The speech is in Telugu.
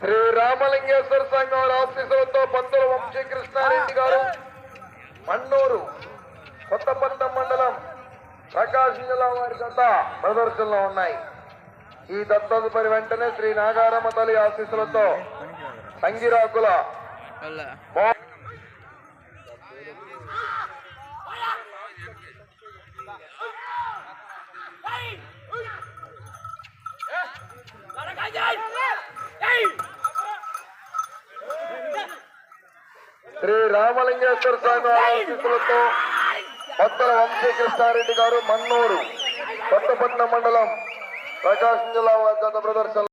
శ్రీ రామలింగేశ్వర స్వామి వారి ఆశీస్సులతో పంతుల వంశీకృష్ణారెడ్డి గారు మన్నూరు కొత్తపట్నం మండలం ప్రకాశం జిల్లా వారి జత ప్రదర్శనలో ఉన్నాయి. ఈ దత్తదుపరి వెంటనే శ్రీ నాగారమ్మ తల్లి ఆశీస్సులతో సంగిరాకుల శ్రీ రామలింగేశ్వర స్వామి ఆశీస్సులతో పంతుల వంశీకృష్ణారెడ్డి గారు మన్నూరు కొత్తపట్నం మండలం ప్రకాశం జిల్లా వారి జత ప్రదర్శన